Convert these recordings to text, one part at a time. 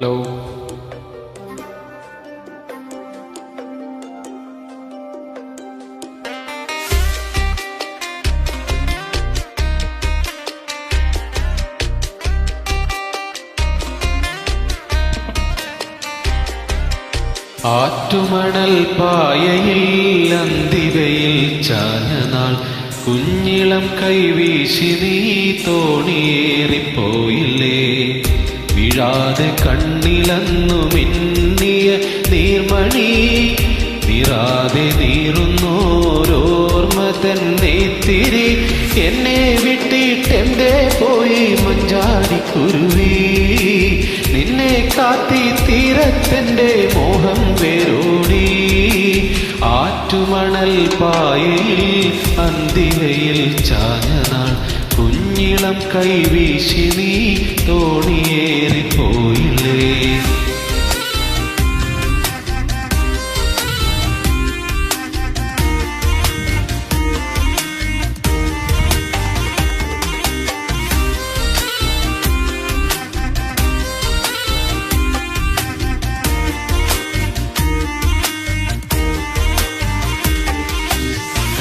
Hello. ആറ്റുമണൽ പായയിൽ അന്തിവയിൽ ചാഞ്ഞനാൾ കുഞ്ഞിളം കൈവീശി നീ തോണിയേറിപ്പോയില്ലേ. വീഴാതെ കണ്ണിലന്നു മിന്നിയ നീർമണി നിറാതെ നീറുന്നോരോർമ്മ തന്നെ തിരി എന്നെ വിട്ടിട്ടെന്തേ പോയി മഞ്ചാടിക്കുരുവി. നിന്നെ കാത്തി തീരത്തെന്റെ മോഹം വേരോടി. ആറ്റുമണൽ പായയിൽ അന്തിവയിൽ ചാഞ്ഞനാൾ കുഞ്ഞിളം കൈവീശി നീ തോണിയേറിപ്പോയില്ലേ.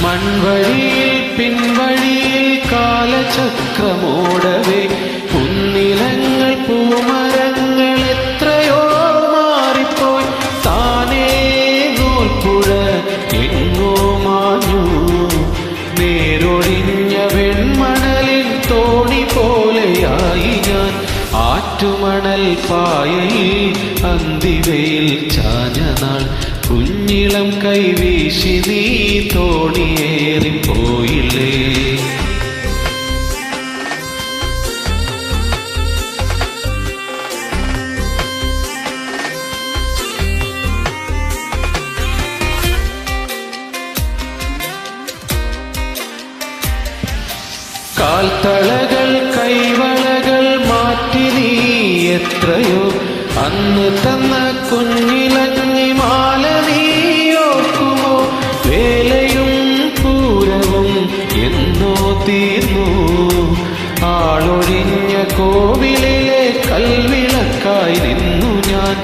മൺവഴിയിൽ പിൻവഴിയിൽ കാലചക്രമോടവേ കുന്നിലങ്ങൾ പൂമരങ്ങൾ എത്രയോ മാറിപ്പോയി. താനേ നൂൽപ്പുഴ എങ്ങോ മാഞ്ഞു. നേരൊഴിഞ്ഞ വെൺമണലിൻ തോണി പോലെയായി ഞാൻ. ആറ്റുമണൽ പായയിൽ അന്തിവയിൽ ചാഞ്ഞനാൾ കുഞ്ഞിളം കൈവീശി നീ തോണിയേറിപ്പോയില്ലേ. കാൽത്തളകൾ കൈവളകൾ മാറ്റി നീ എത്രയോ അന്ന് തന്ന കുഞ്ഞിലഞ്ഞി മാല നീ ഓർക്കുമോ. വേലയും പൂരവും എന്നോ തീർന്നു. ആളൊഴിഞ്ഞ കോവിലിലെ കൽവിളക്കായി നിന്നു ഞാൻ.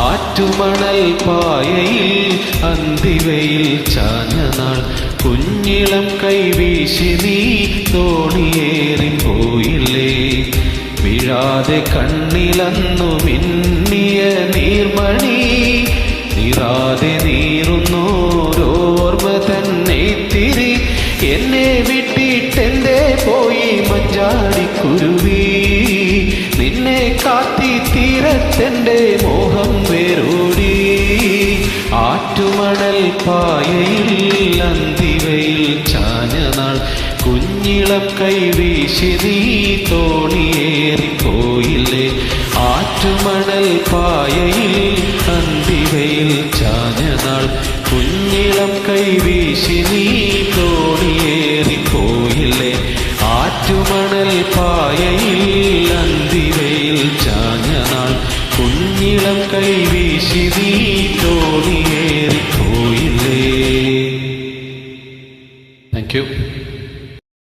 ആറ്റുമണൽ പായയിൽ അന്തിവയിൽ ചാഞ്ഞനാൾ കുഞ്ഞിളം കൈവീശി നീ തോണിയേറിപ്പോയില്ലേ. വീഴാതെ കണ്ണിലന്നു മിന്നിയ നീർമണി നിറാതെ നീറുന്നോരോർമ്മ തന്നെ തിരി എന്നെ വിട്ടിട്ടെന്തേ പോയി മഞ്ചാടിക്കുരുവി. നിന്നെ കാത്തി തീരത്തെന്റെ മോഹം വേരോടി. ആറ്റുമണൽ പായയിൽ അന്തിവയിൽ ചാഞ്ഞനാൾ കുഞ്ഞിളം കൈവീശി നീ തോണിയേറിപ്പോയില്ലേ. ആറ്റുമണൽ പായയിൽ അന്തിവയിൽ ചാഞ്ഞനാൾ കുഞ്ഞിളം കൈവീശി നീ തോണിയേറിപ്പോയില്ലേ. ആറ്റുമണൽ പായയിൽ അന്തിവയിൽ ചാഞ്ഞനാൾ കുഞ്ഞിളം കൈവീശി നീ തോണിയേറിപ്പോയില്ലേ. Thank you.